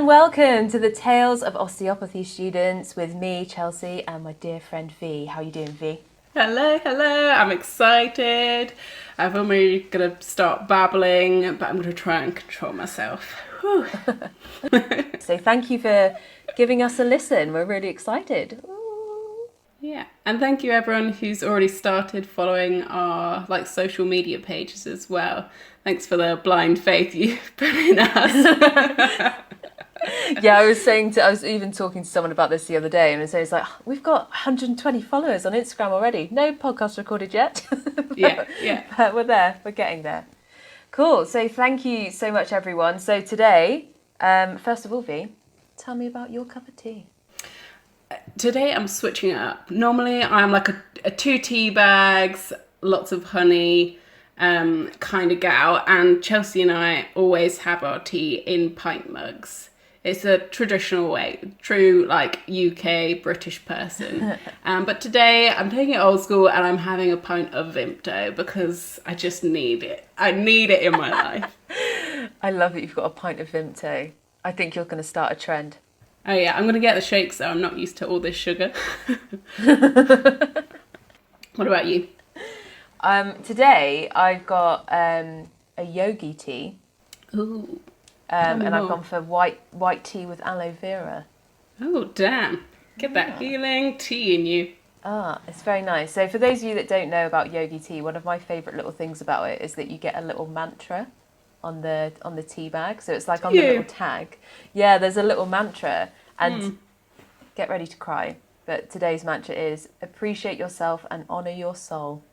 and welcome to the Tales of Osteopathy students with me, Chelsea, and my dear friend V. How are you doing, V? Hello, I'm excited. I'm only going to start babbling, but I'm going to try and control myself. So thank you for giving us a listen. We're really excited. Ooh. Yeah, and thank you everyone who's already started following our social media pages as well. Thanks for the blind faith you've put in us. Yeah, I was even talking to someone about this the other day, and it's like, we've got 120 followers on Instagram already. No podcast recorded yet. Yeah. But we're there. We're getting there. Cool. So thank you so much, everyone. So today, first of all, V, tell me about your cup of tea. Today I'm switching it up. Normally I'm like a 2 tea bags, lots of honey kind of gal, and Chelsea and I always have our tea in pint mugs. It's a traditional way, true UK British person. But today I'm taking it old school and I'm having a pint of Vimto because I just need it. I need it in my life. I love that you've got a pint of Vimto. I think you're going to start a trend. Oh yeah, I'm going to get the shakes though. I'm not used to all this sugar. What about you? Today I've got a yogi tea. Ooh. And I've gone for white tea with aloe vera. Oh, damn. Get that healing tea in you. It's very nice. So for those of you that don't know about yogi tea, one of my favourite little things about it is that you get a little mantra on the tea bag. So it's like on the little tag. Yeah, there's a little mantra. And get ready to cry. But today's mantra is appreciate yourself and honour your soul.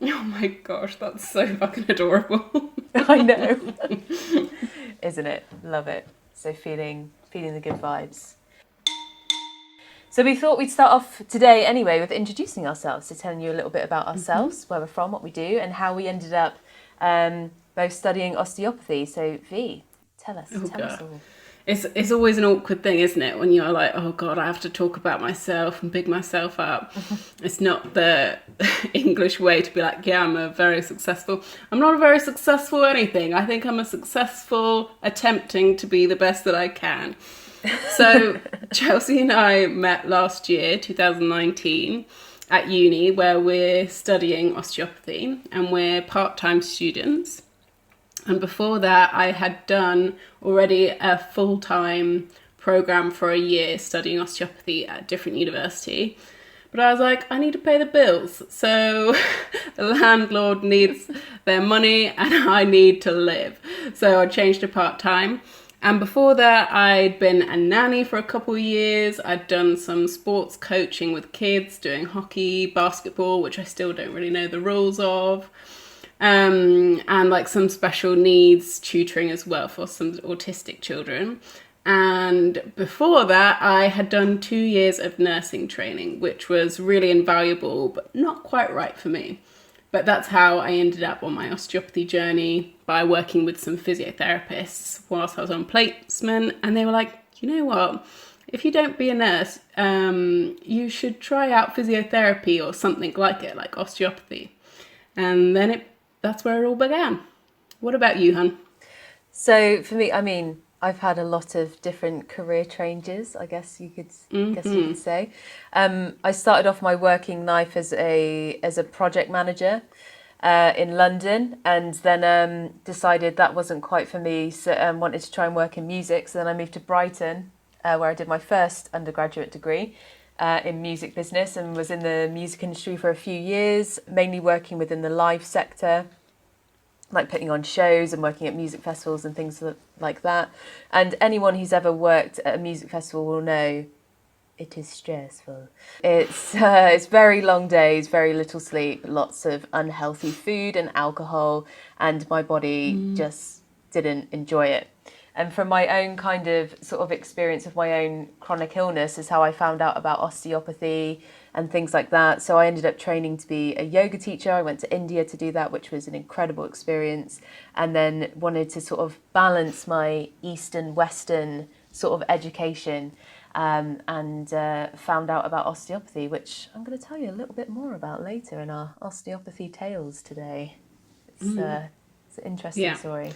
Oh my gosh, that's so fucking adorable. I know. Isn't it? Love it. So feeling the good vibes. So we thought we'd start off today anyway with introducing ourselves, so telling you a little bit about ourselves, where we're from, what we do, and how we ended up both studying osteopathy. So V, tell us all. It's always an awkward thing, isn't it? When you're like, oh God, I have to talk about myself and big myself up. It's not the English way to be like, yeah, I'm not a very successful anything. I think I'm a successful attempting to be the best that I can. So Chelsea and I met last year, 2019, at uni, where we're studying osteopathy and we're part-time students. And before that, I had done already a full-time program for a year studying osteopathy at a different university. But I was like, I need to pay the bills. So the landlord needs their money and I need to live. So I changed to part-time. And before that, I'd been a nanny for a couple of years. I'd done some sports coaching with kids, doing hockey, basketball, which I still don't really know the rules of. And some special needs tutoring as well for some autistic children. And before that, I had done 2 years of nursing training, which was really invaluable, but not quite right for me. But that's how I ended up on my osteopathy journey, by working with some physiotherapists whilst I was on placement. And they were like, you know what? If you don't be a nurse, you should try out physiotherapy or something like it, like osteopathy. And then that's where it all began. What about you, hun? So for me, I mean, I've had a lot of different career changes, I guess you could say. I started off my working life as a project manager in London, and then decided that wasn't quite for me, so wanted to try and work in music. So then I moved to Brighton, where I did my first undergraduate degree in music business, and was in the music industry for a few years, mainly working within the live sector, like putting on shows and working at music festivals and things like that. And anyone who's ever worked at a music festival will know it is stressful. It's very long days, very little sleep, lots of unhealthy food and alcohol, and my body just didn't enjoy it. And from my own kind of sort of experience of my own chronic illness is how I found out about osteopathy and things like that. So I ended up training to be a yoga teacher. I went to India to do that, which was an incredible experience. And then wanted to sort of balance my Eastern, Western sort of education, and found out about osteopathy, which I'm going to tell you a little bit more about later in our osteopathy tales today. It's an interesting story.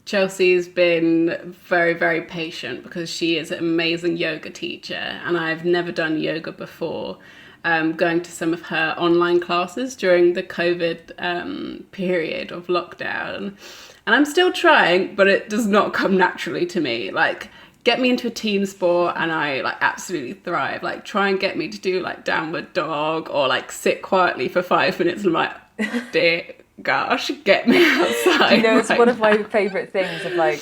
Chelsea's been very, very patient because she is an amazing yoga teacher, and I've never done yoga before. Going to some of her online classes during the COVID period of lockdown. And I'm still trying, but it does not come naturally to me. Like, get me into a team sport and I like absolutely thrive. Like, try and get me to do like downward dog or like sit quietly for 5 minutes and I'm like, dear gosh, get me outside. You know, it's right one of my now. favourite things of like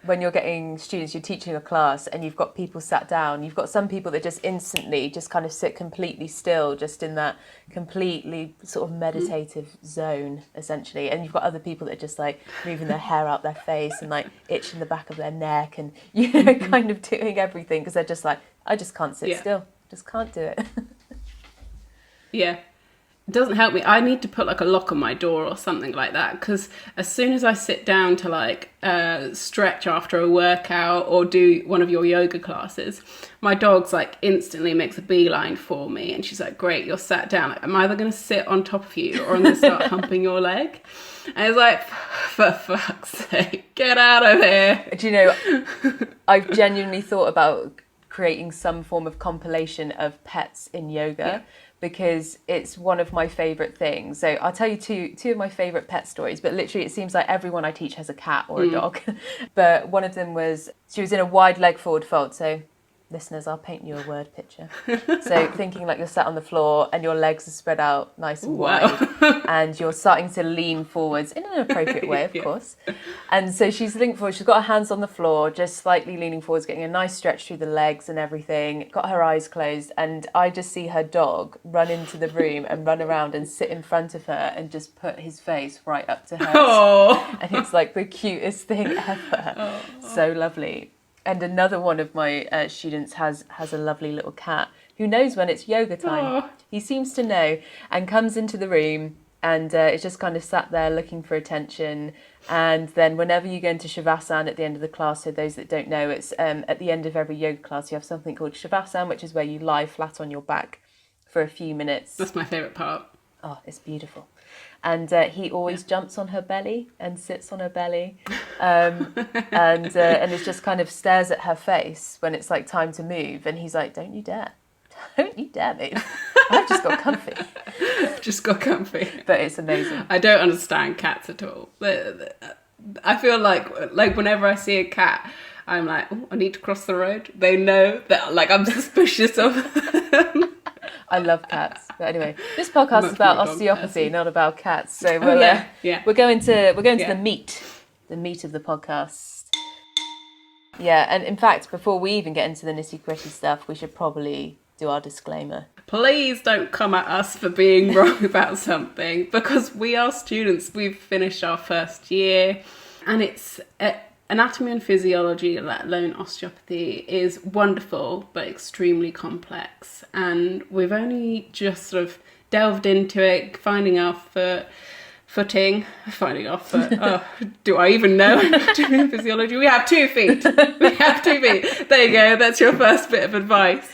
when you're getting students, you're teaching a class and you've got people sat down, you've got some people that just instantly just kind of sit completely still, just in that completely sort of meditative zone, essentially. And you've got other people that are just like moving their hair out their face and like itching the back of their neck and, you know, kind of doing everything because they're just like, I just can't sit still, just can't do it. Yeah. It doesn't help me. I need to put like a lock on my door or something like that, because as soon as I sit down to like stretch after a workout or do one of your yoga classes, my dog's like instantly makes a beeline for me and she's like, great, you're sat down. Like, I'm either going to sit on top of you or I'm going to start humping your leg. And it's like, for fuck's sake, get out of here. Do you know, I've genuinely thought about creating some form of compilation of pets in yoga. Because it's one of my favourite things. So I'll tell you two of my favourite pet stories, but literally it seems like everyone I teach has a cat or a dog. But one of them was, she was in a wide leg forward fold. So listeners, I'll paint you a word picture. So thinking like you're sat on the floor and your legs are spread out nice and wide and you're starting to lean forwards in an appropriate way, of course. And so she's leaning forward, she's got her hands on the floor, just slightly leaning forwards, getting a nice stretch through the legs and everything, got her eyes closed, and I just see her dog run into the room and run around and sit in front of her and just put his face right up to hers. Oh. And it's like the cutest thing ever. So lovely. And another one of my students has a lovely little cat who knows when it's yoga time. He seems to know and comes into the room and is just kind of sat there looking for attention. And then whenever you go into Shavasana at the end of the class, so those that don't know, it's at the end of every yoga class, you have something called Shavasana, which is where you lie flat on your back for a few minutes. That's my favourite part. Oh, it's beautiful. And he always jumps on her belly and sits on her belly and it just kind of stares at her face when it's like time to move. And he's like, don't you dare move. I've just got comfy. Just got comfy. But it's amazing. I don't understand cats at all. I feel like whenever I see a cat, I'm like, oh, I need to cross the road. They know that like I'm suspicious of them. I love cats. But anyway, this podcast is about osteopathy, not about cats. So we're going to the meat of the podcast. Yeah, and in fact, before we even get into the nitty-gritty stuff, we should probably do our disclaimer. Please don't come at us for being wrong about something, because we are students. We've finished our first year, and it's Anatomy and Physiology, let alone osteopathy, is wonderful but extremely complex. And we've only just sort of delved into it, finding our footing. Oh, do I even know anatomy and physiology? We have 2 feet. There you go. That's your first bit of advice.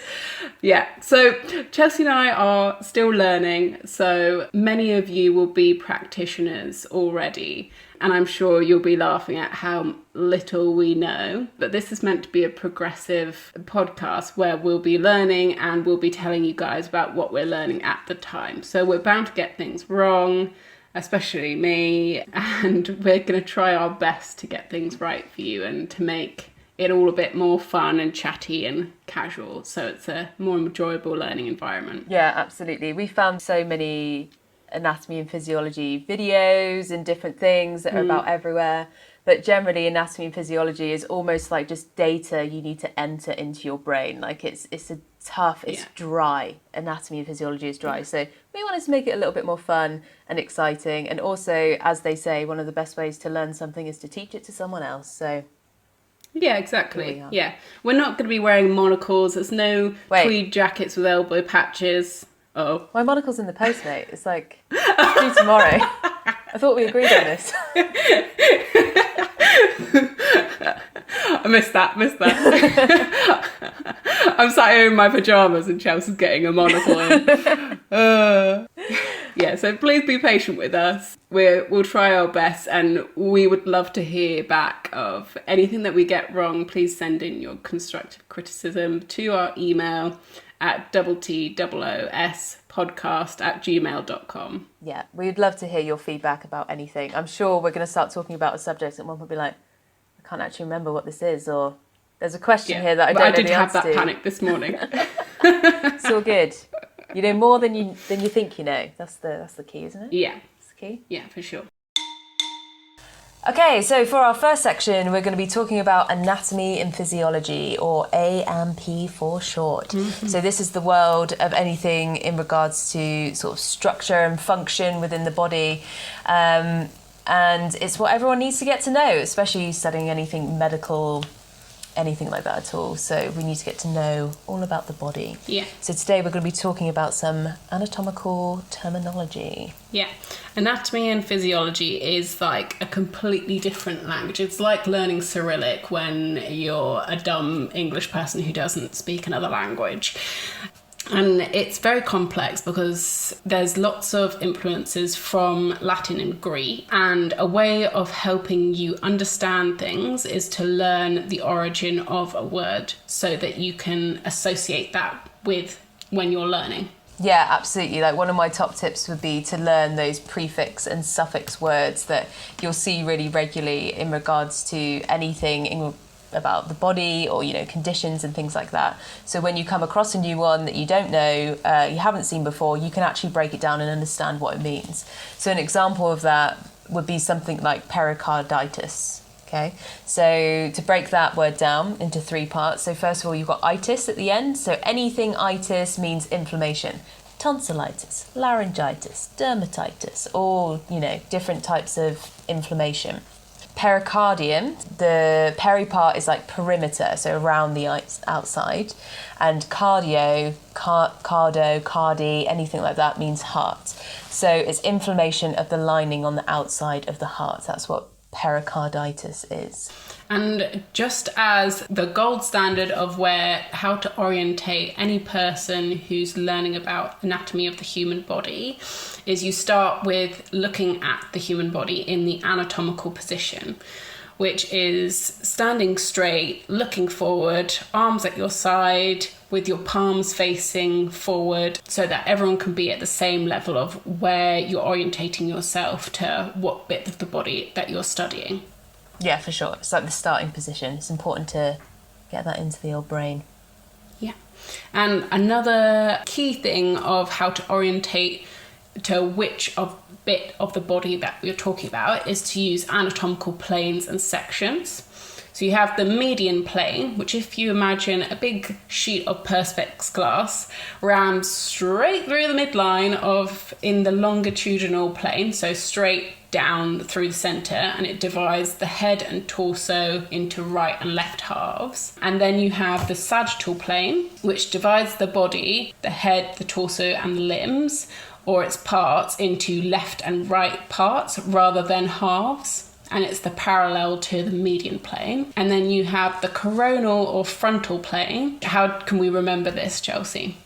Yeah, so Chelsea and I are still learning, so many of you will be practitioners already, and I'm sure you'll be laughing at how little we know. But this is meant to be a progressive podcast where we'll be learning and we'll be telling you guys about what we're learning at the time. So we're bound to get things wrong, especially me, and we're going to try our best to get things right for you and to make it all a bit more fun and chatty and casual, so it's a more enjoyable learning environment. Yeah, absolutely. We found so many anatomy and physiology videos and different things that are about everywhere, but generally anatomy and physiology is almost like just data you need to enter into your brain. Like it's a tough, it's dry. Anatomy and physiology is dry. So we wanted to make it a little bit more fun and exciting, and also, as they say, one of the best ways to learn something is to teach it to someone else. So yeah, exactly. Yeah. We're not going to be wearing monocles. There's no tweed jackets with elbow patches. Oh. My monocle's in the post, mate. It's like, due tomorrow. I thought we agreed on this. I missed that. I'm sat here in my pyjamas and Chelsea's getting a monocle on. Yeah, so please be patient with us. We'll try our best, and we would love to hear back of anything that we get wrong. Please send in your constructive criticism to our email at TOOSpodcast@gmail.com. Yeah, we'd love to hear your feedback about anything. I'm sure we're going to start talking about a subject and one will be like, I can't actually remember what this is, or there's a question here that I don't know the answer to. I did have that panic this morning. It's all good. You know more than you think you know. That's the key, isn't it? Yeah. That's the key. Yeah, for sure. Okay, so for our first section, we're going to be talking about anatomy and physiology, or AMP for short. So this is the world of anything in regards to sort of structure and function within the body. And it's what everyone needs to get to know, especially studying anything medical, anything like that at all. So we need to get to know all about the body. Yeah. So today we're going to be talking about some anatomical terminology. Yeah. Anatomy and physiology is like a completely different language. It's like learning Cyrillic when you're a dumb English person who doesn't speak another language. And it's very complex because there's lots of influences from Latin and Greek, and a way of helping you understand things is to learn the origin of a word so that you can associate that with when you're learning. Yeah, absolutely. Like one of my top tips would be to learn those prefix and suffix words that you'll see really regularly in regards to anything about the body, or conditions and things like that. So when you come across a new one that you don't know, you haven't seen before, you can actually break it down and understand what it means. So an example of that would be something like pericarditis. Okay, so to break that word down into three parts. So first of all, you've got itis at the end. So anything itis means inflammation. Tonsillitis, laryngitis, dermatitis, all different types of inflammation. Pericardium, the peri part is like perimeter, so around the outside, and cardio, cardi, anything like that means heart. So it's inflammation of the lining on the outside of the heart. That's what pericarditis is. And just as the gold standard of how to orientate any person who's learning about anatomy of the human body is you start with looking at the human body in the anatomical position, which is standing straight, looking forward, arms at your side, with your palms facing forward, so that everyone can be at the same level of where you're orientating yourself to what bit of the body that you're studying. Yeah, for sure. It's like the starting position. It's important to get that into the old brain. Yeah. And another key thing of how to orientate to which bit of the body that we're talking about is to use anatomical planes and sections. So you have the median plane, which if you imagine a big sheet of perspex glass rams straight through the midline in the longitudinal plane, so straight down through the centre, and it divides the head and torso into right and left halves. And then you have the sagittal plane, which divides the body, the head, the torso and the limbs, or its parts, into left and right parts rather than halves. And it's the parallel to the median plane. And then you have the coronal or frontal plane. How can we remember this, Chelsea?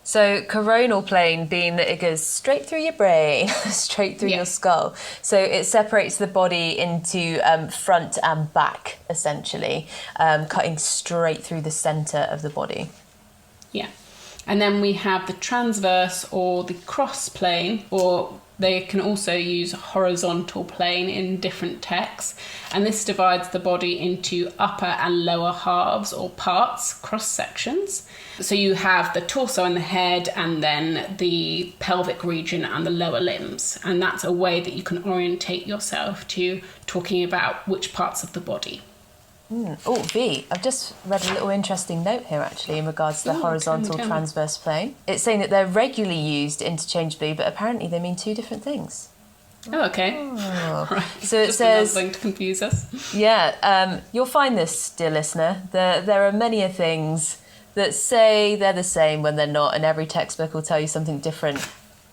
So coronal plane being that it goes straight through your brain, straight through your skull. So it separates the body into front and back, essentially, cutting straight through the centre of the body. Yeah. And then we have the transverse or the cross plane, or they can also use horizontal plane in different texts. And this divides the body into upper and lower halves or parts, cross sections. So you have the torso and the head, and then the pelvic region and the lower limbs. And that's a way that you can orientate yourself to talking about which parts of the body. Oh, V, I've just read a little interesting note here actually in regards to the horizontal transverse plane. It's saying that they're regularly used interchangeably, but apparently they mean two different things. Oh, okay. Oh. Right. So it just says... another thing to confuse us. Yeah, you'll find this, dear listener. There are many things that say they're the same when they're not, and every textbook will tell you something different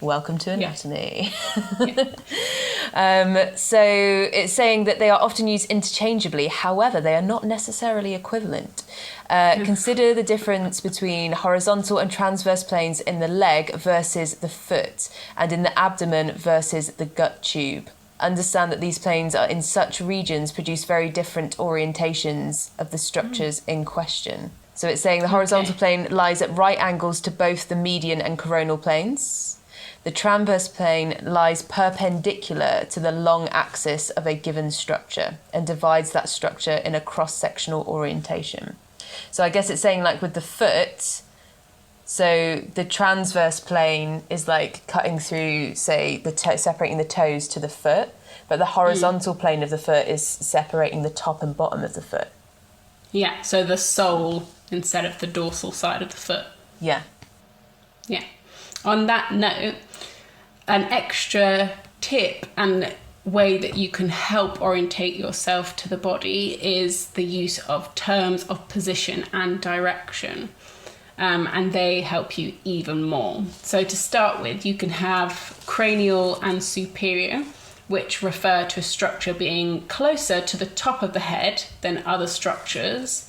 Welcome to anatomy. Yeah. So it's saying that they are often used interchangeably, however, they are not necessarily equivalent. Consider the difference between horizontal and transverse planes in the leg versus the foot, and in the abdomen versus the gut tube. Understand that these planes are in such regions produce very different orientations of the structures in question. So it's saying the horizontal plane lies at right angles to both the median and coronal planes. The transverse plane lies perpendicular to the long axis of a given structure and divides that structure in a cross-sectional orientation. So I guess it's saying, like, with the foot, so the transverse plane is like cutting through, say, separating the toes to the foot, but the horizontal plane of the foot is separating the top and bottom of the foot. Yeah, so the sole instead of the dorsal side of the foot. Yeah. Yeah. On that note, an extra tip and way that you can help orientate yourself to the body is the use of terms of position and direction. And they help you even more. So to start with, you can have cranial and superior, which refer to a structure being closer to the top of the head than other structures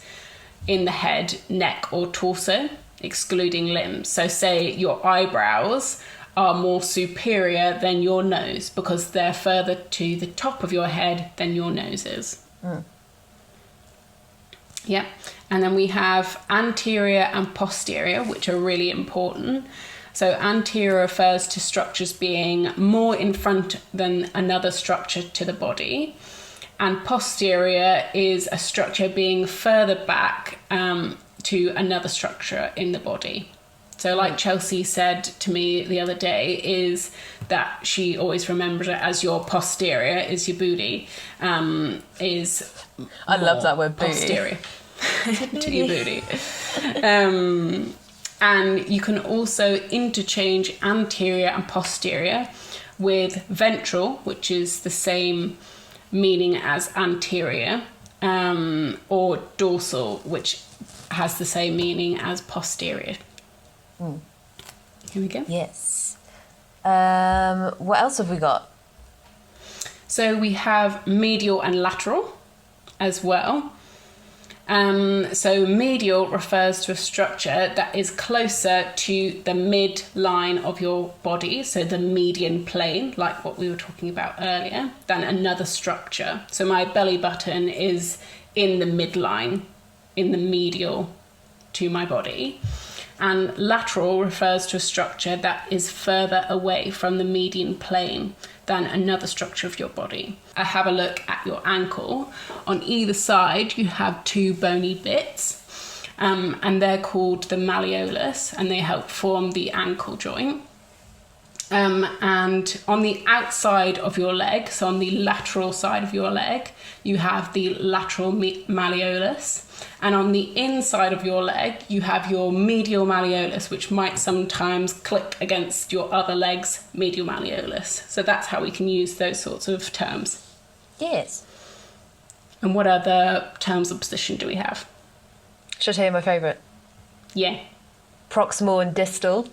in the head, neck or torso, excluding limbs. So say your eyebrows are more superior than your nose because they're further to the top of your head than your nose is. Yeah. And then we have anterior and posterior, which are really important. So anterior refers to structures being more in front than another structure to the body. And posterior is a structure being further back to another structure in the body. So like Chelsea said to me the other day, is that she always remembers it as your posterior is your booty, is I love that word, booty. Posterior to your booty. And you can also interchange anterior and posterior with ventral, which is the same meaning as anterior, or dorsal, which has the same meaning as posterior. Here we go. Yes. What else have we got? So we have medial and lateral as well. So medial refers to a structure that is closer to the midline of your body, so the median plane, like what we were talking about earlier, than another structure. So my belly button is in the midline, in the medial to my body. And lateral refers to a structure that is further away from the median plane than another structure of your body. I have a look at your ankle. On either side, you have two bony bits, and they're called the malleolus, and they help form the ankle joint. And on the outside of your leg, so on the lateral side of your leg, you have the lateral malleolus. And on the inside of your leg, you have your medial malleolus, which might sometimes click against your other leg's medial malleolus. So that's how we can use those sorts of terms. Yes. And what other terms of position do we have? Should I tell you my favourite? Yeah. Proximal and distal.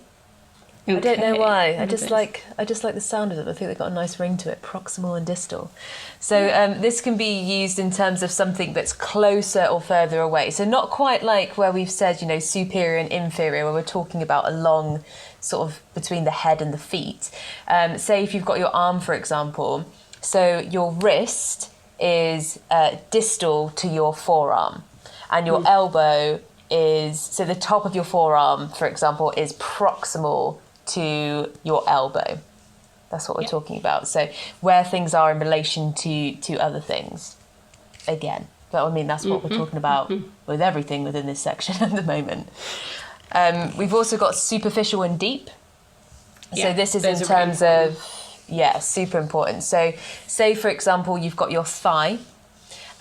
Okay. I don't know why. I just like the sound of them. I think they've got a nice ring to it. Proximal and distal. So this can be used in terms of something that's closer or further away. So not quite like where we've said, superior and inferior, where we're talking about along sort of between the head and the feet. Say if you've got your arm, for example. So your wrist is distal to your forearm, and your elbow is, so the top of your forearm, for example, is proximal to your elbow. That's what we're talking about. So where things are in relation to other things. Again, but I mean, that's what we're talking about with everything within this section at the moment. We've also got superficial and deep. So this is in terms of, super important. So say, for example, you've got your thigh,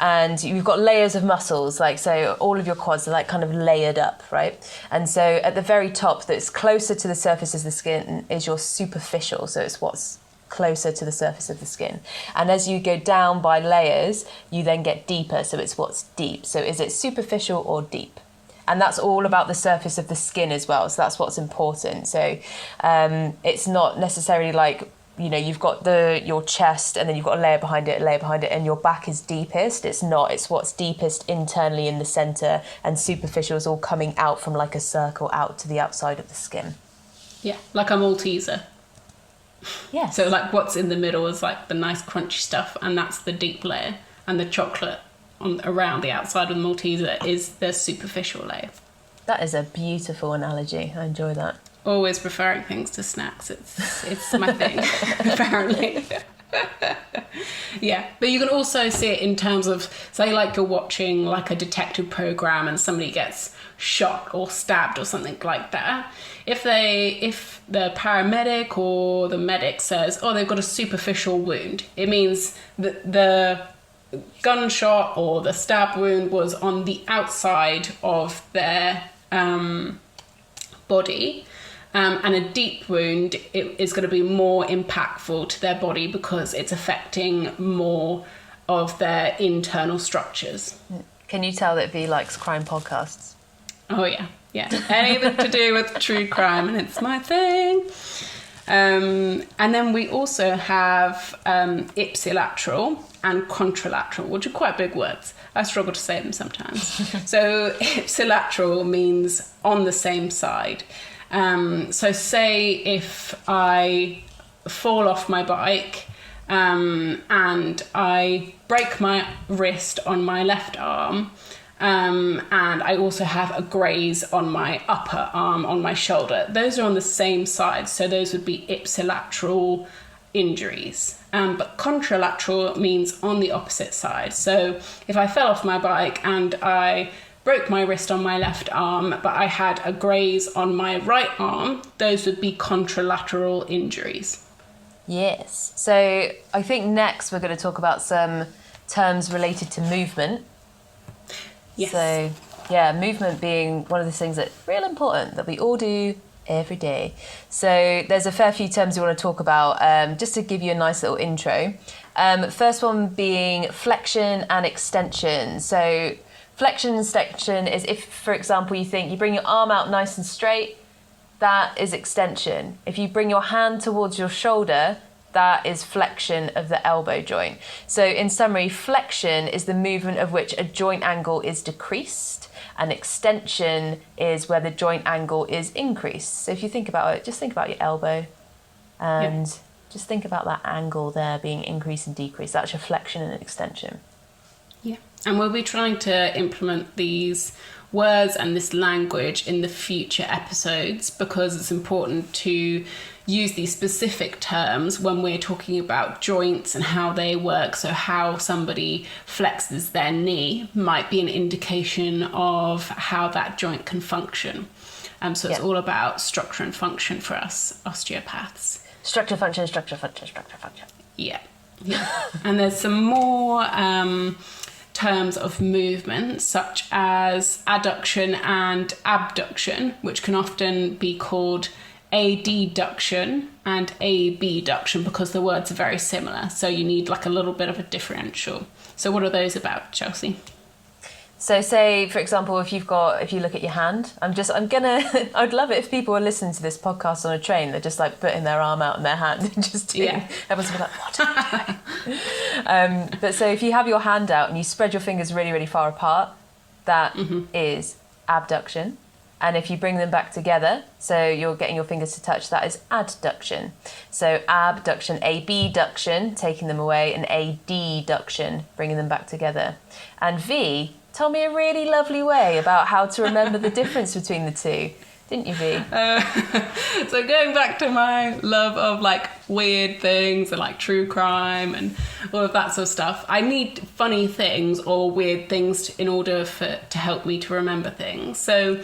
and you've got layers of muscles, like, so all of your quads are like kind of layered up, right? And so at the very top, that's closer to the surface of the skin, is your superficial. So it's what's closer to the surface of the skin. And as you go down by layers, you then get deeper. So it's what's deep. So is it superficial or deep? And that's all about the surface of the skin as well. So that's what's important. So it's not necessarily like, you know, you've got your chest and then you've got a layer behind it, and your back is deepest. It's not. It's what's deepest internally in the centre, and superficial is all coming out from like a circle out to the outside of the skin. Yeah, like a Malteser. Yes. So like what's in the middle is like the nice crunchy stuff, and that's the deep layer, and the chocolate around the outside of the Malteser is the superficial layer. That is a beautiful analogy. I enjoy that. Always preferring things to snacks. It's my thing, apparently. Yeah, but you can also see it in terms of, say, like you're watching like a detective program and somebody gets shot or stabbed or something like that. If the paramedic or the medic says, oh, they've got a superficial wound, it means that the gunshot or the stab wound was on the outside of their body. And a deep wound is going to be more impactful to their body because it's affecting more of their internal structures. Can you tell that V likes crime podcasts? Oh, yeah. Anything to do with true crime, and it's my thing. And then we also have ipsilateral and contralateral, which are quite big words. I struggle to say them sometimes. So ipsilateral means on the same side. So say if I fall off my bike and I break my wrist on my left arm, and I also have a graze on my upper arm on my shoulder, those are on the same side, so those would be ipsilateral injuries. But contralateral means on the opposite side. So if I fell off my bike and I broke my wrist on my left arm, but I had a graze on my right arm, those would be contralateral injuries. Yes. So I think next we're going to talk about some terms related to movement. Yes. So, yeah, movement being one of the things that's real important that we all do every day. So there's a fair few terms we want to talk about, just to give you a nice little intro. First one being flexion and extension. So flexion and extension is if, for example, you bring your arm out nice and straight, that is extension. If you bring your hand towards your shoulder, that is flexion of the elbow joint. So in summary, flexion is the movement of which a joint angle is decreased, and extension is where the joint angle is increased. So if you think about it, just think about your elbow and just think about that angle there being increased and decreased. That's your flexion and extension. Yeah. And we'll be trying to implement these words and this language in the future episodes because it's important to use these specific terms when we're talking about joints and how they work. So how somebody flexes their knee might be an indication of how that joint can function. So it's all about structure and function for us osteopaths. Structure, function, structure, function, structure, function. Yeah. And there's some more terms of movement such as adduction and abduction, which can often be called adduction and abduction because the words are very similar, so you need like a little bit of a differential. So what are those about, Chelsea? So say, for example, if you look at your hand, I'd love it if people were listening to this podcast on a train, they're just like putting their arm out in their hand and just doing, everyone's like, what are you doing? But so if you have your hand out and you spread your fingers really, really far apart, that is abduction. And if you bring them back together, so you're getting your fingers to touch, that is adduction. So abduction, abduction, taking them away, and adduction, bringing them back together. And V told me a really lovely way about how to remember the difference between the two. Didn't you, V? So going back to my love of like weird things and like true crime and all of that sort of stuff, I need funny things or weird things in order to help me to remember things. So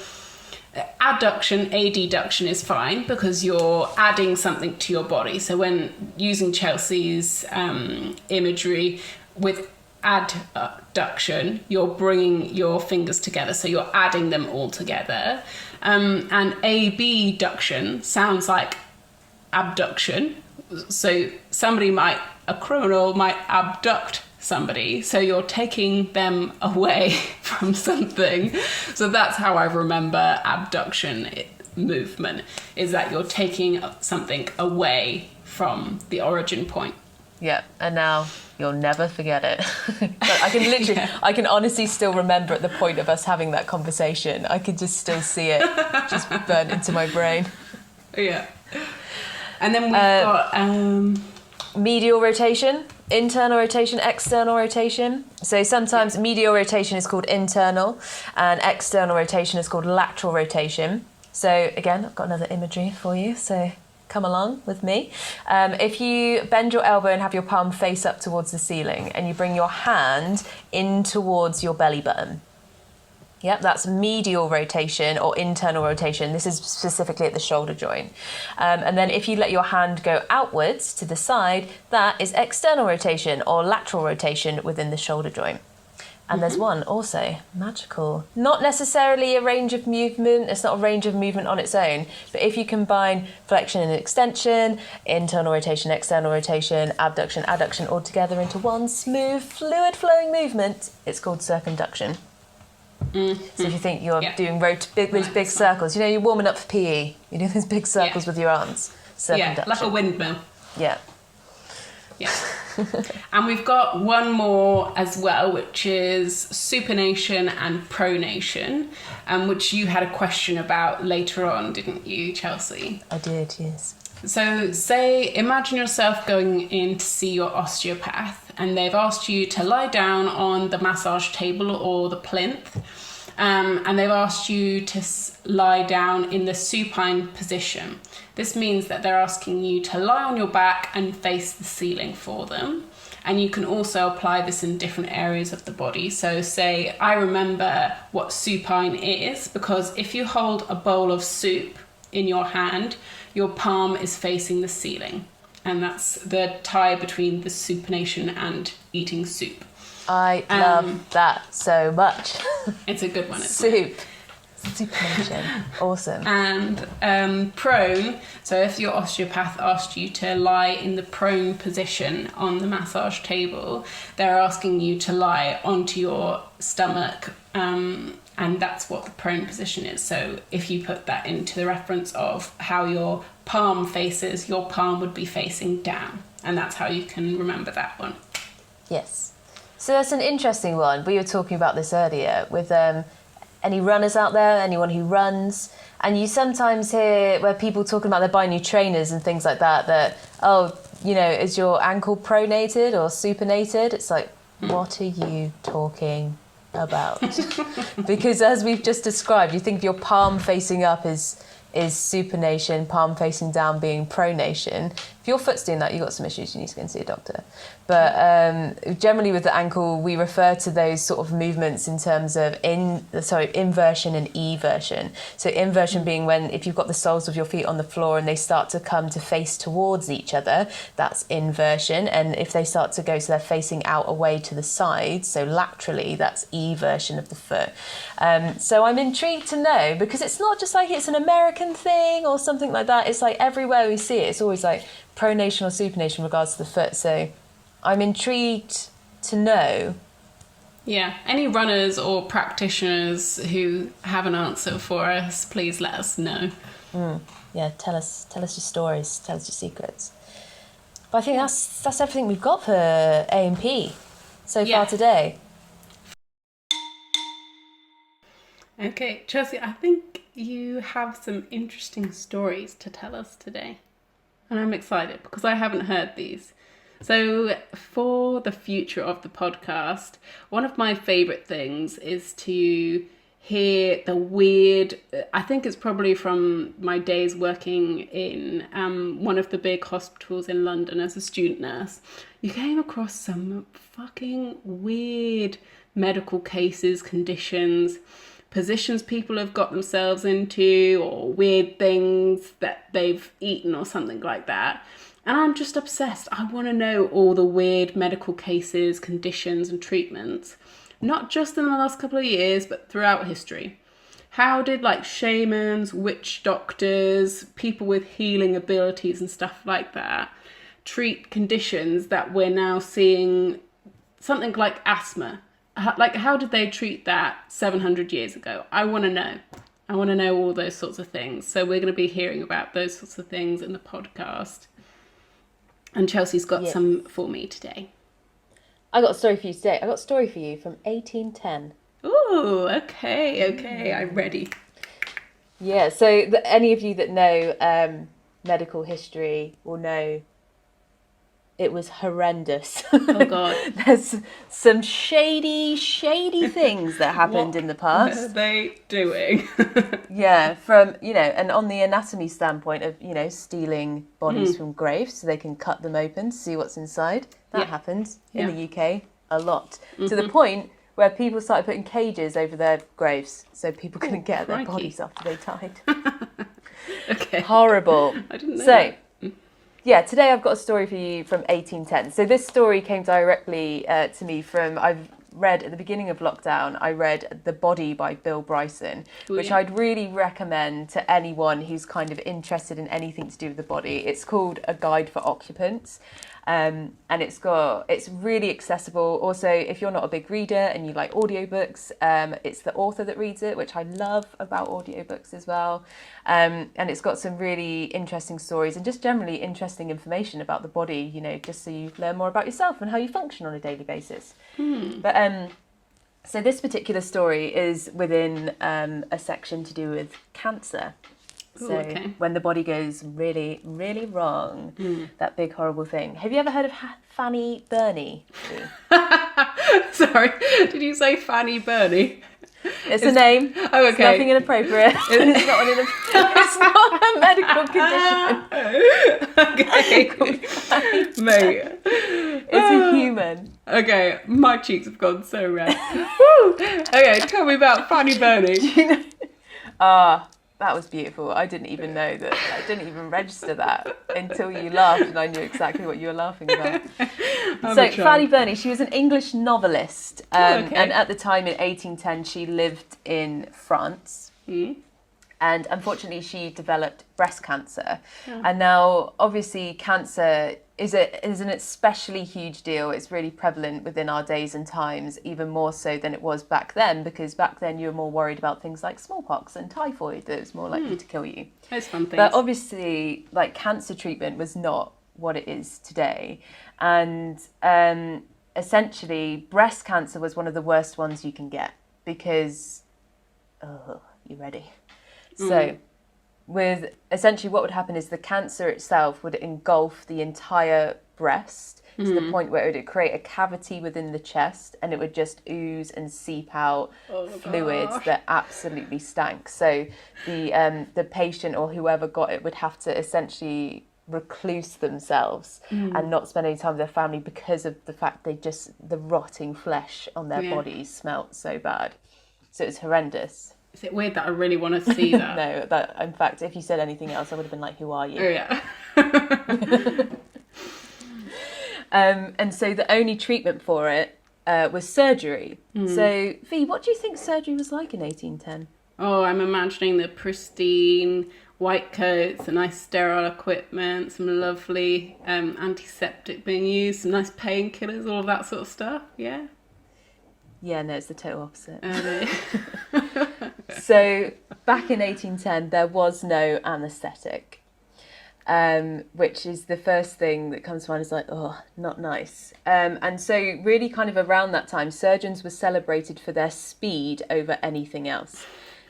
adduction, adduction is fine because you're adding something to your body. So when using Chelsea's imagery with adduction, you're bringing your fingers together, so you're adding them all together. And abduction sounds like abduction. So a criminal might abduct somebody. So you're taking them away from something. So that's how I remember abduction movement, is that you're taking something away from the origin point. Yeah, and now you'll never forget it. But I can literally, I can honestly still remember at the point of us having that conversation. I could just still see it just burnt into my brain. Yeah. And then we've got medial rotation, internal rotation, external rotation. So sometimes medial rotation is called internal and external rotation is called lateral rotation. So again, I've got another imagery for you. So come along with me. If you bend your elbow and have your palm face up towards the ceiling and you bring your hand in towards your belly button. Yep, that's medial rotation or internal rotation. This is specifically at the shoulder joint. And then if you let your hand go outwards to the side, that is external rotation or lateral rotation within the shoulder joint. And there's one also, magical. Not necessarily a range of movement, it's not a range of movement on its own, but if you combine flexion and extension, internal rotation, external rotation, abduction, adduction all together into one smooth, fluid flowing movement, it's called circumduction. Mm-hmm. So if you think you're doing those big circles, you know, you're warming up for PE, you do those big circles with your arms. Circumduction. Yeah, like a windmill. Yeah. Yeah. And we've got one more as well, which is supination and pronation, which you had a question about later on, didn't you, Chelsea? I did, yes. So imagine yourself going in to see your osteopath and they've asked you to lie down on the massage table or the plinth, and they've asked you to lie down in the supine position. This means that they're asking you to lie on your back and face the ceiling for them. And you can also apply this in different areas of the body. So say, I remember what supine is, because if you hold a bowl of soup in your hand, your palm is facing the ceiling. And that's the tie between the supination and eating soup. I love that so much. It's a good one, isn't it? Soup. Supination. Awesome. And prone, so if your osteopath asked you to lie in the prone position on the massage table, they're asking you to lie onto your stomach, and that's what the prone position is. So if you put that into the reference of how your palm faces, your palm would be facing down, and that's how you can remember that one. Yes. So that's an interesting one. We were talking about this earlier with any runners out there, anyone who runs, and you sometimes hear where people talking about they're buying new trainers and things like that, oh, you know, is your ankle pronated or supinated? It's like, what are you talking about? Because as we've just described, you think your palm facing up is supination, palm facing down being pronation. If your foot's doing that, you've got some issues, you need to go and see a doctor. But generally with the ankle, we refer to those sort of movements in terms of inversion and eversion. So inversion being when, if you've got the soles of your feet on the floor and they start to come to face towards each other, that's inversion. And if they start to go, so they're facing out away to the side, so laterally, that's eversion of the foot. So I'm intrigued to know, because it's not just like it's an American thing or something like that. It's like everywhere we see it, it's always like pronation or supination in regards to the foot. So I'm intrigued to know. Yeah, any runners or practitioners who have an answer for us, please let us know. Yeah, tell us your stories, tell us your secrets. But I think that's everything we've got for A&P so far today. Okay, Chelsea, I think you have some interesting stories to tell us today. And I'm excited because I haven't heard these. So for the future of the podcast, one of my favourite things is to hear the weird, I think it's probably from my days working in one of the big hospitals in London as a student nurse. You came across some fucking weird medical cases, conditions, positions people have got themselves into, or weird things that they've eaten or something like that. And I'm just obsessed. I want to know all the weird medical cases, conditions and treatments, not just in the last couple of years, but throughout history. How did like shamans, witch doctors, people with healing abilities and stuff like that treat conditions that we're now seeing something like asthma. How did they treat that 700 years ago? I want to know. I want to know all those sorts of things. So we're going to be hearing about those sorts of things in the podcast. And Chelsea's got some for me today. I got a story for you today. I got a story for you from 1810. Ooh, okay, I'm ready. Yeah, so any of you that know medical history will know it was horrendous. Oh, God. There's some shady things that happened in the past. What are they doing? Yeah, from, and on the anatomy standpoint of, stealing bodies from graves so they can cut them open to see what's inside. That happened in the UK a lot. To the point where people started putting cages over their graves so people couldn't get their bodies after they died. Okay. Horrible. I didn't know that. Yeah, today I've got a story for you from 1810. So this story came directly to me from, I've read at the beginning of lockdown, I read The Body by Bill Bryson, which I'd really recommend to anyone who's kind of interested in anything to do with the body. It's called A Guide for Occupants. And it's really accessible. Also, if you're not a big reader and you like audiobooks, it's the author that reads it, which I love about audiobooks as well. And it's got some really interesting stories and just generally interesting information about the body, just so you learn more about yourself and how you function on a daily basis. But so this particular story is within a section to do with cancer. So when the body goes really, really wrong, that big horrible thing. Have you ever heard of Fanny Burney? Sorry, did you say Fanny Burney? It's a name. Oh, okay. It's nothing inappropriate. It's not a medical condition. Okay. Mate. It's a human. Okay, my cheeks have gone so red. Woo! Okay, tell me about Fanny Burney. That was beautiful. I didn't even know that. I didn't even register that until you laughed and I knew exactly what you were laughing about. So Fanny Burney, she was an English novelist. And at the time in 1810, she lived in France. And unfortunately, she developed breast cancer. And now, obviously, cancer is an especially huge deal. It's really prevalent within our days and times, even more so than it was back then, because back then you were more worried about things like smallpox and typhoid that was more likely to kill you. Those fun things. But obviously, cancer treatment was not what it is today. And essentially, breast cancer was one of the worst ones you can get because, you ready? So with essentially what would happen is the cancer itself would engulf the entire breast to the point where it would create a cavity within the chest and it would just ooze and seep out fluids that absolutely stank. So the patient or whoever got it would have to essentially recluse themselves and not spend any time with their family because of the fact the rotting flesh on their bodies smelt so bad. So it was horrendous. Is it weird that I really want to see that? No, in fact, if you said anything else, I would have been like, who are you? Oh, yeah. And so the only treatment for it was surgery. So, Fee, what do you think surgery was like in 1810? Oh, I'm imagining the pristine white coats, the nice sterile equipment, some lovely antiseptic being used, some nice painkillers, all of that sort of stuff, yeah? Yeah, no, it's the total opposite. Oh, So back in 1810, there was no anaesthetic, which is the first thing that comes to mind is like, oh, not nice. And so really kind of around that time, surgeons were celebrated for their speed over anything else,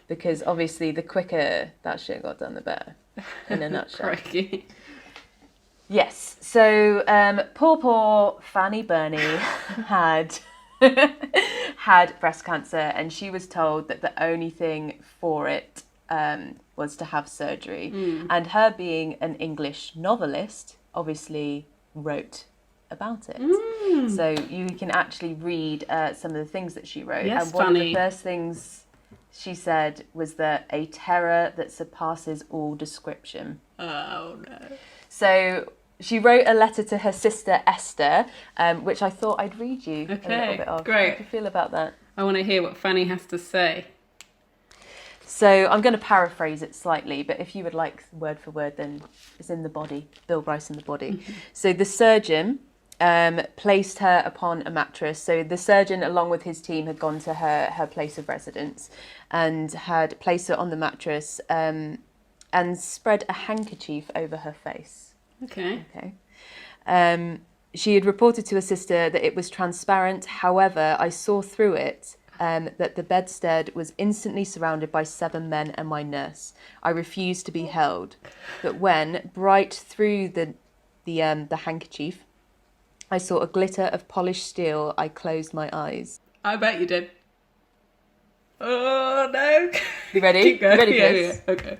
because obviously the quicker that shit got done, the better, in a nutshell. Crikey. Yes, so poor Fanny Burney had breast cancer, and she was told that the only thing for it was to have surgery. And her being an English novelist, obviously wrote about it. So you can actually read some of the things that she wrote. Yes, and one Fanny. of the first things she said was that a terror that surpasses all description. Oh, no. So she wrote a letter to her sister Esther, which I thought I'd read you a little bit of. Great. How do you feel about that? I want to hear what Fanny has to say. So I'm going to paraphrase it slightly, but if you would like word for word, then it's in The Body, Bill Bryson, The Body. So the surgeon placed her upon a mattress. So the surgeon, along with his team, had gone to her place of residence and had placed her on the mattress and spread a handkerchief over her face. Okay. She had reported to her sister that it was transparent. However, I saw through it that the bedstead was instantly surrounded by 7 men and my nurse. I refused to be held. But when, bright through the handkerchief, I saw a glitter of polished steel, I closed my eyes. I bet you did. Oh, no. You ready? Keep going. You ready for this? Yeah, okay.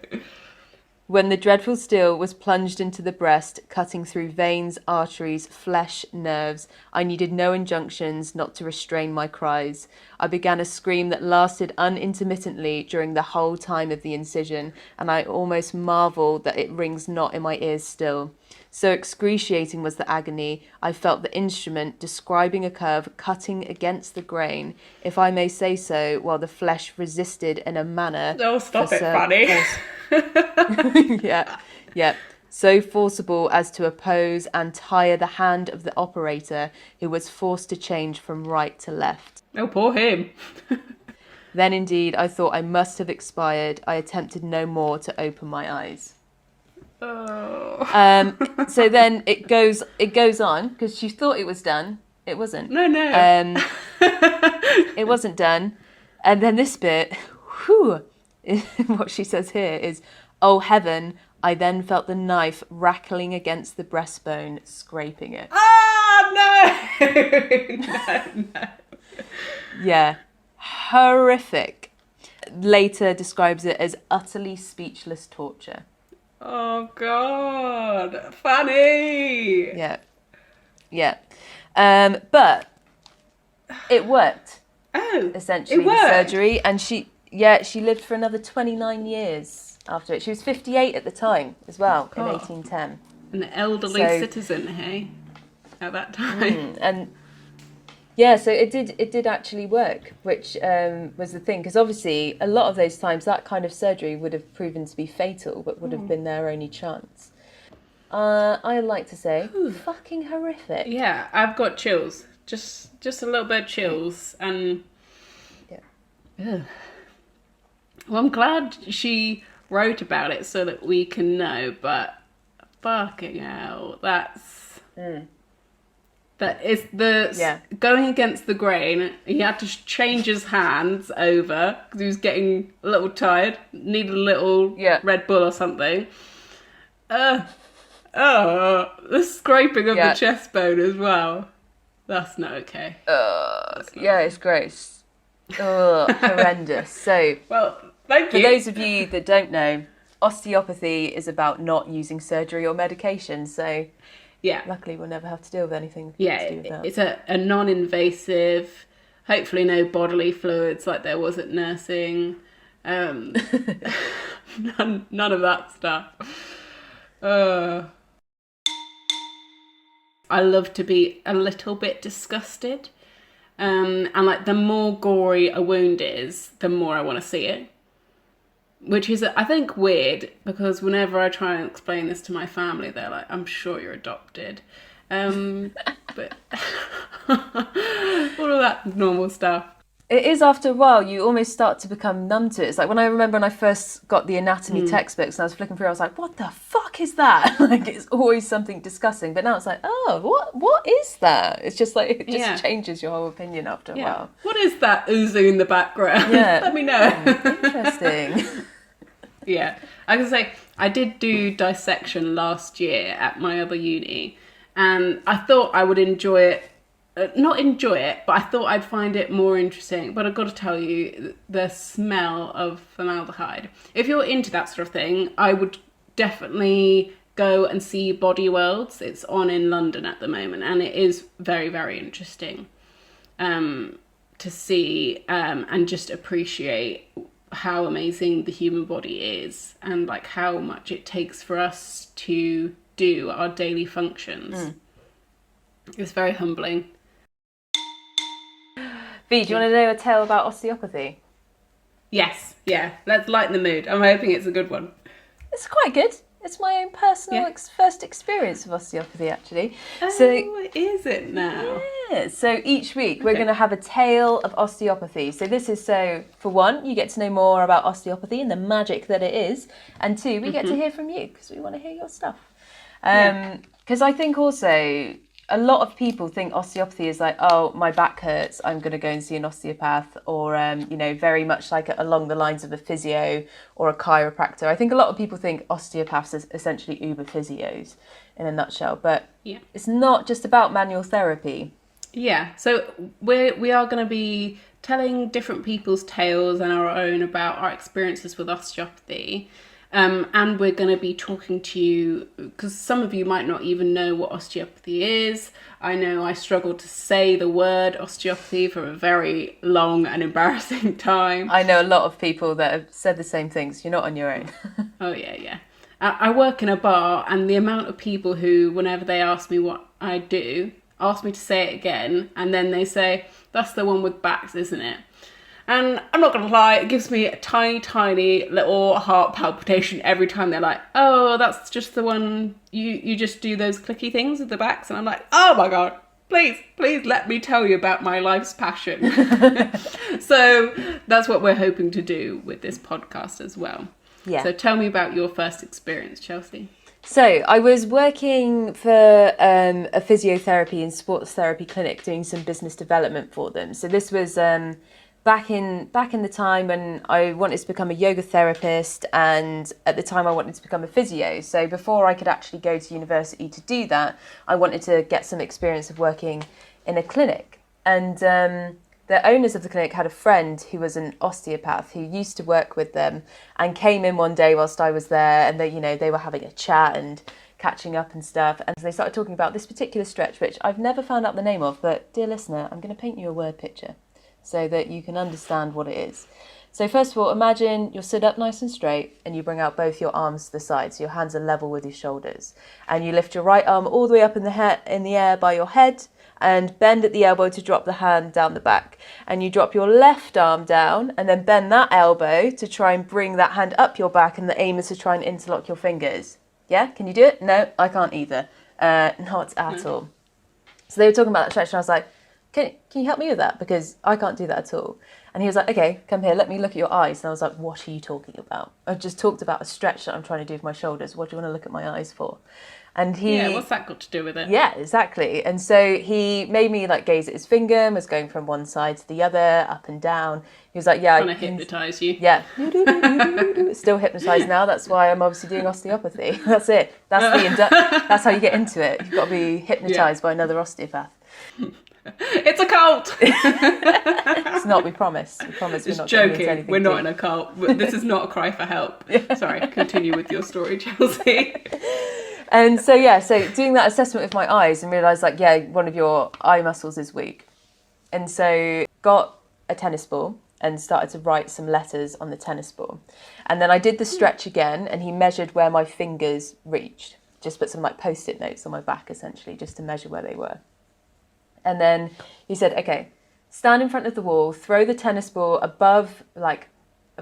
When the dreadful steel was plunged into the breast, cutting through veins, arteries, flesh, nerves, I needed no injunctions not to restrain my cries. I began a scream that lasted unintermittently during the whole time of the incision, and I almost marvel that it rings not in my ears still. So excruciating was the agony, I felt the instrument describing a curve cutting against the grain, if I may say so, while the flesh resisted in a manner... Oh, stop it, Fanny. Yeah. So forcible as to oppose and tire the hand of the operator, who was forced to change from right to left. Oh, poor him. Then indeed I thought I must have expired. I attempted no more to open my eyes. Oh. So then it goes on, because she thought it was done. It wasn't. No. It wasn't done. And then this bit, what she says here is, oh heaven, I then felt the knife rattling against the breastbone, scraping it. Oh, no. Yeah. Horrific. Later describes it as utterly speechless torture. Oh, God. Fanny. Yeah. But it worked. Oh, Essentially, it worked. the surgery. And she lived for another 29 years after it. She was 58 at the time as well, in 1810. An elderly citizen, hey? At that time. And yeah, so it did actually work, which was the thing, because obviously a lot of those times that kind of surgery would have proven to be fatal, but would have been their only chance. I like to say, fucking horrific. Yeah, I've got chills. Just a little bit of chills. And yeah. Well, I'm glad she wrote about it so that we can know, but fucking hell, that is going against the grain. He had to change his hands over because he was getting a little tired, needed a little Red Bull or something. The scraping of the chest bone as well. That's not okay. It's gross. Horrendous. So, well, thank you. For those of you that don't know, osteopathy is about not using surgery or medication. So, luckily we'll never have to deal with anything to do with that. It's a non-invasive, hopefully no bodily fluids like there was at nursing. None of that stuff. I love to be a little bit disgusted. And like the more gory a wound is, the more I want to see it. Which is, I think, weird, because whenever I try and explain this to my family, they're like, I'm sure you're adopted. But all of that normal stuff. It is, after a while, you almost start to become numb to it. It's like when I remember when I first got the anatomy textbooks and I was flicking through, I was like, what the fuck is that? Like, it's always something disgusting. But now it's like, oh, what is that? It's just like, it just changes your whole opinion after a while. What is that oozing in the background? Yeah. Let me know. Interesting. Yeah. I can say, I did do dissection last year at my other uni, and I thought I would enjoy it. Not enjoy it, but I thought I'd find it more interesting. But I've got to tell you, the smell of formaldehyde. If you're into that sort of thing, I would definitely go and see Body Worlds. It's on in London at the moment, and it is very, very interesting to see and just appreciate how amazing the human body is, and like how much it takes for us to do our daily functions. It's very humbling. V, do you want to know a tale about osteopathy? Yes, yeah. Let's lighten the mood. I'm hoping it's a good one. It's quite good. It's my own personal Yeah. first experience of osteopathy, actually. Oh, is it now? Yeah, so each week we're Okay. going to have a tale of osteopathy. So this is for one, you get to know more about osteopathy and the magic that it is. And two, we get to hear from you because we want to hear your stuff. Because I think also a lot of people think osteopathy is like, oh, my back hurts, I'm going to go and see an osteopath, or, very much like along the lines of a physio or a chiropractor. I think a lot of people think osteopaths is essentially uber physios in a nutshell, but it's not just about manual therapy. Yeah, so we are going to be telling different people's tales and our own about our experiences with osteopathy. And we're going to be talking to you, because some of you might not even know what osteopathy is. I know I struggled to say the word osteopathy for a very long and embarrassing time. I know a lot of people that have said the same things. You're not on your own. Oh, yeah. I work in a bar, and the amount of people who, whenever they ask me what I do, ask me to say it again, and then they say, that's the one with backs, isn't it? And I'm not going to lie, it gives me a tiny, tiny little heart palpitation every time they're like, oh, that's just the one, you just do those clicky things with the backs. And I'm like, oh my God, please let me tell you about my life's passion. So that's what we're hoping to do with this podcast as well. Yeah. So tell me about your first experience, Chelsea. So I was working for a physiotherapy and sports therapy clinic doing some business development for them. So this was back in the time when I wanted to become a yoga therapist, and at the time I wanted to become a physio. So before I could actually go to university to do that, I wanted to get some experience of working in a clinic. And the owners of the clinic had a friend who was an osteopath who used to work with them, and came in one day whilst I was there, and they were having a chat and catching up and stuff, and they started talking about this particular stretch, which I've never found out the name of, but dear listener, I'm going to paint you a word picture so that you can understand what it is. So first of all, imagine you're stood up nice and straight, and you bring out both your arms to the side, so your hands are level with your shoulders, and you lift your right arm all the way up in the air by your head, and bend at the elbow to drop the hand down the back, and you drop your left arm down and then bend that elbow to try and bring that hand up your back, and the aim is to try and interlock your fingers. Yeah, can you do it? No, I can't either. Not at all. So they were talking about that stretch, and I was like, can you help me with that? Because I can't do that at all. And he was like, okay, come here, let me look at your eyes. And I was like, what are you talking about? I've just talked about a stretch that I'm trying to do with my shoulders. What do you want to look at my eyes for? And what's that got to do with it? Yeah, exactly. And so he made me gaze at his finger and was going from one side to the other, up and down. He was like, yeah. Trying to hypnotise you. Yeah. Still hypnotised now. That's why I'm obviously doing osteopathy. That's it. That's how you get into it. You've got to be hypnotised by another osteopath. It's a cult. It's not. We promise. We promise. We're not joking. Anything we're not in a cult. This is not a cry for help. Sorry. Continue with your story, Chelsea. And so doing that assessment with my eyes, and realised one of your eye muscles is weak, and so got a tennis ball and started to write some letters on the tennis ball, and then I did the stretch again, and he measured where my fingers reached. Just put some Post-it notes on my back essentially, just to measure where they were. And then he said, okay, stand in front of the wall, throw the tennis ball above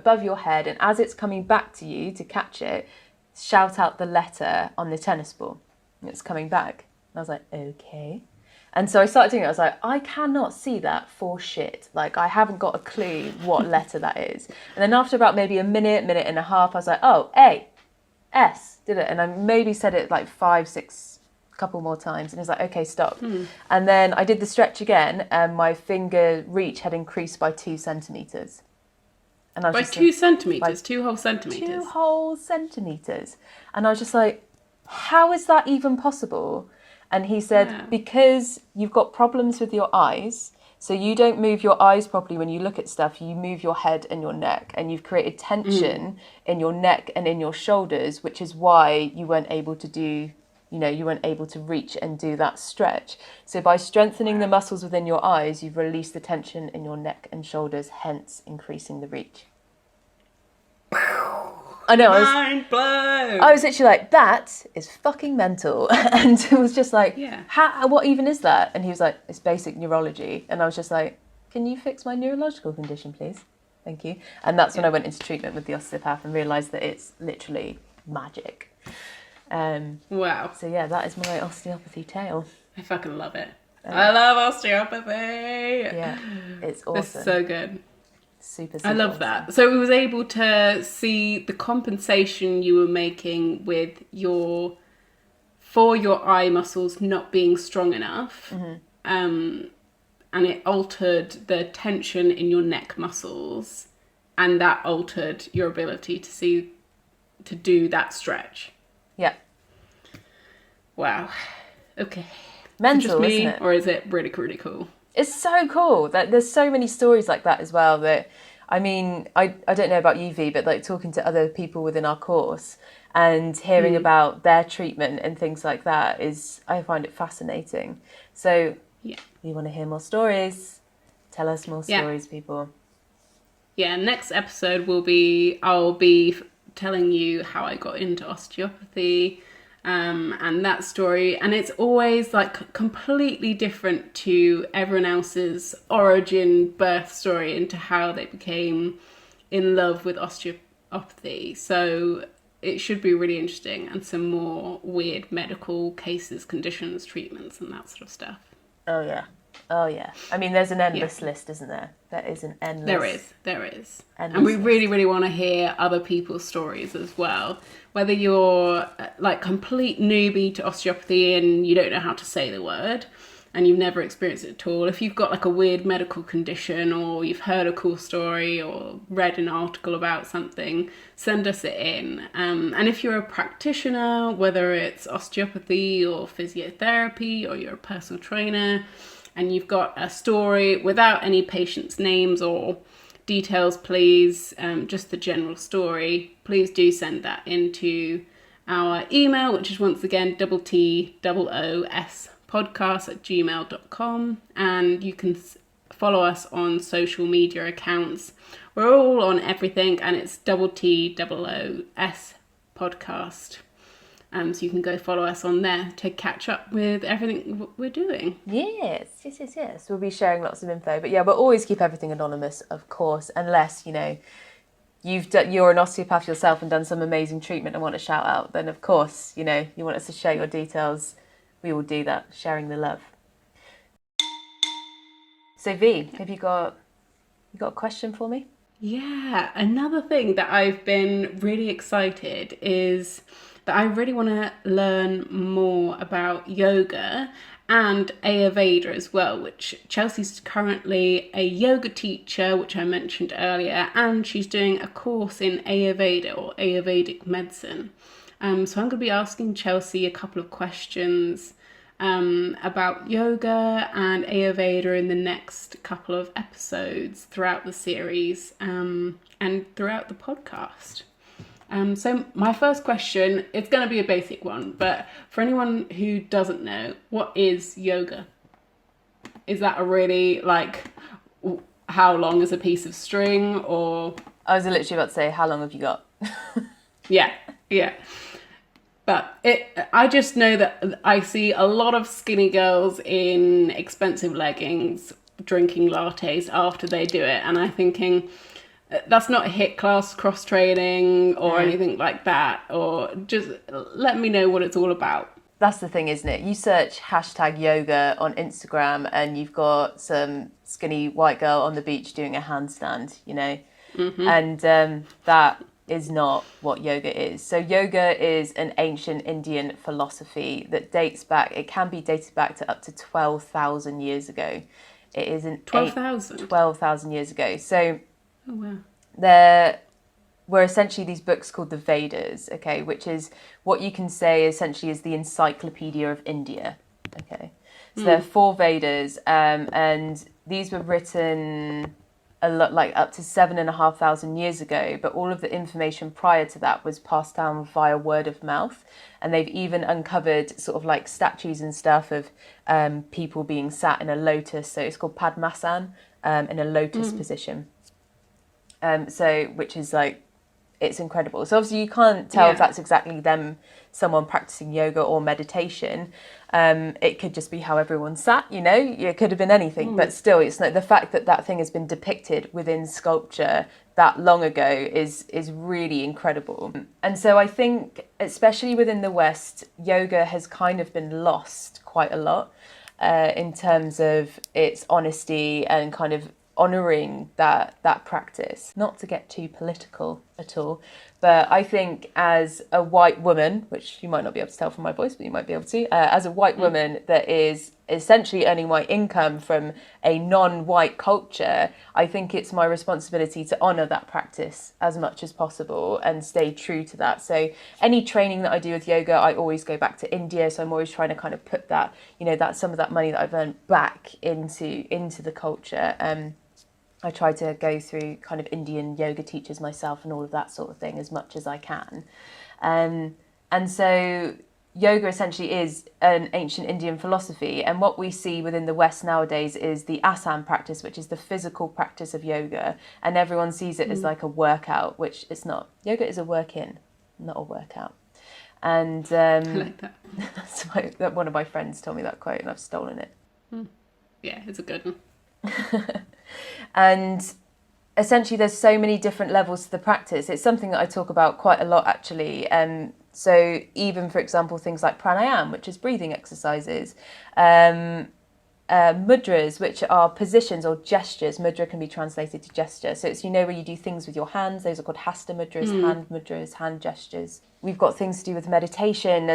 your head, and as it's coming back to you to catch it, shout out the letter on the tennis ball. And it's coming back. And I was like, okay. And so I started doing it. I was like, I cannot see that for shit. I haven't got a clue what letter that is. And then after about maybe a minute and a half, I was like, oh, A, S, did it. And I maybe said it 5, 6, couple more times, and he was like, okay, stop. And then I did the stretch again, and my finger reach had increased by 2 centimetres. And I was by just 2 centimetres? 2 whole centimetres? 2 whole centimetres. And I was just like, how is that even possible? And he said, because you've got problems with your eyes, so you don't move your eyes properly when you look at stuff, you move your head and your neck, and you've created tension in your neck and in your shoulders, which is why you weren't able to reach and do that stretch. So by strengthening the muscles within your eyes, you've released the tension in your neck and shoulders, hence increasing the reach. I know. Mind blown. I was literally like, that is fucking mental. And it was just like, what even is that? And he was like, it's basic neurology. And I was just like, can you fix my neurological condition, please? Thank you. And that's when I went into treatment with the osteopath and realised that it's literally magic. Wow. So yeah, that is my osteopathy tale. I fucking love it. I love osteopathy. Yeah, it's awesome. It's so good. Super I love awesome. that. So we was able to see the compensation you were making with for your eye muscles not being strong enough. And it altered the tension in your neck muscles, and that altered your ability to do that stretch. Yeah. Wow. Okay. Mental, just me, isn't it? or is it really, really cool? It's so cool. That there's so many stories like that as well. That I mean, I don't know about you, V, but like talking to other people within our course and hearing about their treatment and things like that I find it fascinating. So Yeah. you want to hear more stories? Tell us more stories, people. Yeah, next episode I'll be telling you how I got into osteopathy, and that story. And it's always like completely different to everyone else's origin birth story into how they became in love with osteopathy. So it should be really interesting, and some more weird medical cases, conditions, treatments, and that sort of stuff. Oh yeah. I mean, there's an endless list, isn't there? There is an endless. There is. Endless And we list. really, really want to hear other people's stories as well. Whether you're like complete newbie to osteopathy and you don't know how to say the word and you've never experienced it at all. If you've got like a weird medical condition, or you've heard a cool story or read an article about something, send us it in. And if you're a practitioner, whether it's osteopathy or physiotherapy, or you're a personal trainer, and you've got a story without any patients' names or details, please, just the general story, please do send that into our email, which is once again TOOS podcast@gmail.com. And you can follow us on social media accounts. We're all on everything, and it's TOOS podcast. So you can go follow us on there to catch up with everything we're doing. Yes. We'll be sharing lots of info. But yeah, we'll always keep everything anonymous, of course, unless, you're an osteopath yourself and done some amazing treatment and want to shout out. Then, of course, you want us to share your details. We will do that, sharing the love. So, V, have you got a question for me? Yeah, another thing that I've been really excited is that I really want to learn more about yoga and Ayurveda as well, which Chelsea's currently a yoga teacher, which I mentioned earlier, and she's doing a course in Ayurveda or Ayurvedic medicine. So I'm going to be asking Chelsea a couple of questions about yoga and Ayurveda in the next couple of episodes throughout the series and throughout the podcast. So my first question, it's going to be a basic one, but for anyone who doesn't know, what is yoga? Is that a really, how long is a piece of string, or... I was literally about to say, how long have you got? Yeah. But I just know that I see a lot of skinny girls in expensive leggings drinking lattes after they do it, and I'm thinking... That's not HIIT class cross training or anything like that, or just let me know what it's all about. That's the thing, isn't it? You search #yoga on Instagram and you've got some skinny white girl on the beach doing a handstand, and that is not what yoga is. So yoga is an ancient Indian philosophy that can be dated back to up to 12,000 years ago. It is 12,000 years ago. So oh, wow. There were essentially these books called the Vedas, okay, which is what you can say essentially is the encyclopedia of India, okay. So there are 4 Vedas, and these were written a lot, up to 7,500 years ago, but all of the information prior to that was passed down via word of mouth, and they've even uncovered sort of statues and stuff of people being sat in a lotus, so it's called Padmasana, in a lotus position. Which is it's incredible. So obviously you can't tell if that's exactly them someone practicing yoga or meditation. It could just be how everyone sat, you know, it could have been anything, but still, it's like the fact that that thing has been depicted within sculpture that long ago is really incredible. And so I think, especially within the West, yoga has kind of been lost quite a lot in terms of its honesty and kind of honouring that practice. Not to get too political at all, but I think as a white woman, which you might not be able to tell from my voice, but you might be able to, as a white woman that is essentially earning my income from a non-white culture, I think it's my responsibility to honour that practice as much as possible and stay true to that. So any training that I do with yoga, I always go back to India. So I'm always trying to kind of put that, you know, that some of that money that I've earned back into the culture. I try to go through kind of Indian yoga teachers myself and all of that sort of thing as much as I can. And so yoga essentially is an ancient Indian philosophy. And what we see within the West nowadays is the asana practice, which is the physical practice of yoga. And everyone sees it as like a workout, which it's not. Yoga is a work-in, not a workout. And I like that. that's one of my friends told me that quote and I've stolen it. Yeah, it's a good one. And essentially there's so many different levels to the practice. It's something that I talk about quite a lot actually. So even, for example, things like pranayama, which is breathing exercises, mudras, which are positions or gestures. Mudra can be translated to gesture. So it's, you know, where you do things with your hands. Those are called hasta mudras, hand gestures. We've got things to do with meditation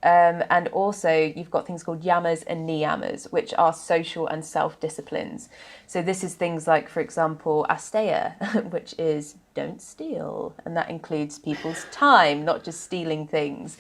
and also you've got things called yamas and niyamas, which are social and self-disciplines. So this is things like, for example, asteya, which is don't steal. And that includes people's time, not just stealing things.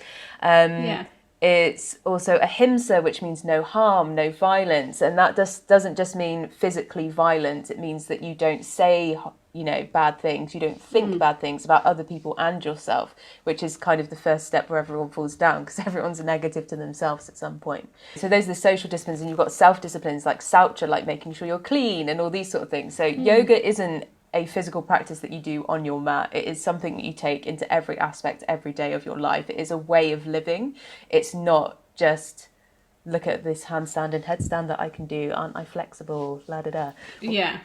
It's also ahimsa, which means no harm, no violence. And that doesn't just mean physically violent. It means that you don't say, you know, bad things. You don't think bad things about other people and yourself, which is kind of the first step where everyone falls down because everyone's negative to themselves at some point. So those are the social disciplines, and you've got self-disciplines like saucha, like making sure you're clean and all these sort of things. So yoga isn't a physical practice that you do on your mat. It is something that you take into every aspect, every day of your life. It is a way of living. It's not just look at this handstand and headstand that I can do. Aren't I flexible? La da da. Yeah.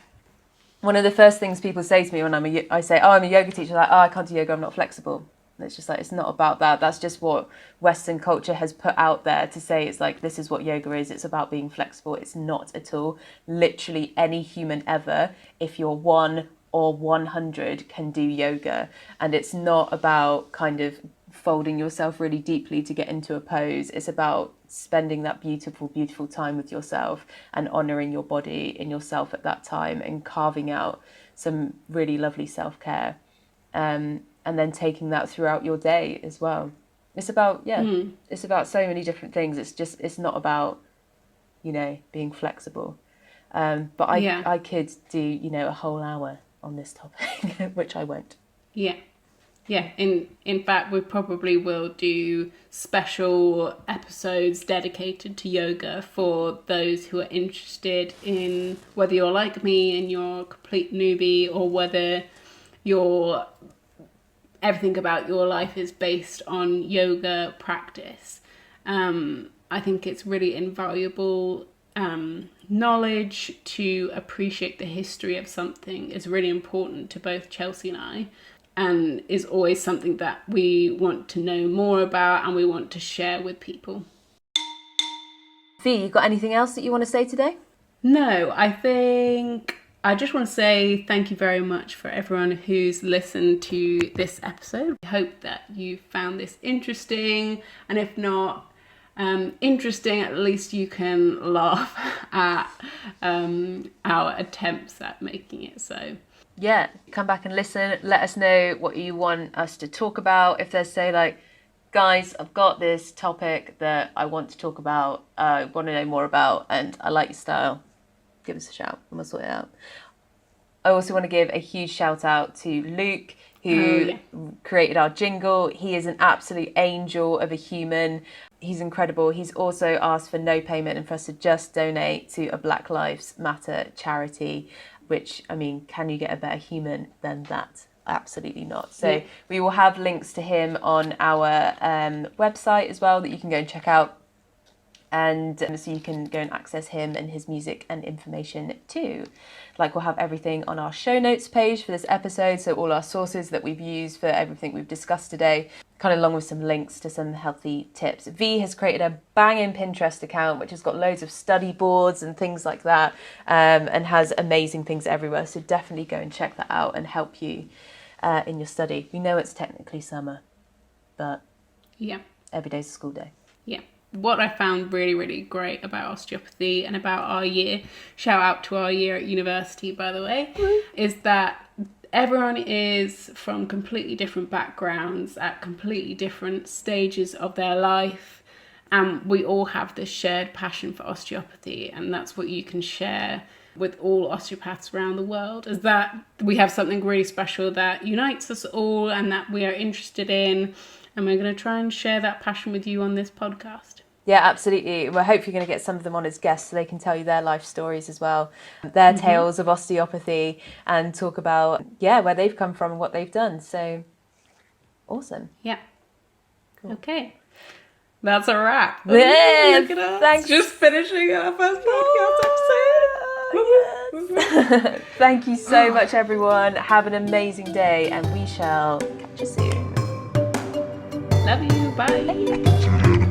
One of the first things people say to me when I say, oh, I'm a yoga teacher, like, oh, I can't do yoga, I'm not flexible. And it's just like, it's not about that. That's just what Western culture has put out there to say it's like, this is what yoga is. It's about being flexible. It's not at all. Literally any human ever, if you're 1 or 100, can do yoga. And it's not about kind of folding yourself really deeply to get into a pose. It's about spending that beautiful, beautiful time with yourself and honouring your body and yourself at that time and carving out some really lovely self-care. And then taking that throughout your day as well. It's about, it's about so many different things. It's not about, you know, being flexible. But I could do, you know, a whole hour on this topic, which I won't. Yeah. Yeah, in fact, we probably will do special episodes dedicated to yoga for those who are interested in whether you're like me and you're a complete newbie or whether everything about your life is based on yoga practice. I think it's really invaluable knowledge to appreciate the history of something is really important to both Chelsea and I. And is always something that we want to know more about and we want to share with people. Fee, you got anything else that you want to say today? No, I think I just want to say thank you very much for everyone who's listened to this episode. I hope that you found this interesting, and if not interesting, at least you can laugh at our attempts at making it so. Yeah, come back and listen. Let us know what you want us to talk about. If there's, say, like, guys, I've got this topic that I want to talk about, I want to know more about, and I like your style, give us a shout and we'll sort it out. I also want to give a huge shout out to Luke, who created our jingle. He is an absolute angel of a human. He's incredible. He's also asked for no payment and for us to just donate to a Black Lives Matter charity, which, I mean, can you get a better human than that? absolutely not. So we will have links to him on our website as well that you can go and check out. And so you can go and access him and his music and information too. Like, we'll have everything on our show notes page for this episode, so all our sources that we've used for everything we've discussed today, kind of along with some links to some healthy tips. V has created a banging Pinterest account which has got loads of study boards and things like that, and has amazing things everywhere, so definitely go and check that out and help you in your study. We know it's technically summer, but every day's a school day. What I found really, really great about osteopathy and about our year, shout out to our year at university, by the way, is that everyone is from completely different backgrounds at completely different stages of their life. And we all have this shared passion for osteopathy. And that's what you can share with all osteopaths around the world, is that we have something really special that unites us all and that we are interested in. And we're going to try and share that passion with you on this podcast. Yeah, absolutely. We're hopefully going to get some of them on as guests so they can tell you their life stories as well, their tales of osteopathy, and talk about, where they've come from and what they've done. So, awesome. Yeah. Cool. Okay. That's a wrap. Yeah, look at us. Thanks. Just finishing our first podcast episode. Yes. Thank you so much, everyone. Have an amazing day, and we shall catch you soon. Love you. Bye.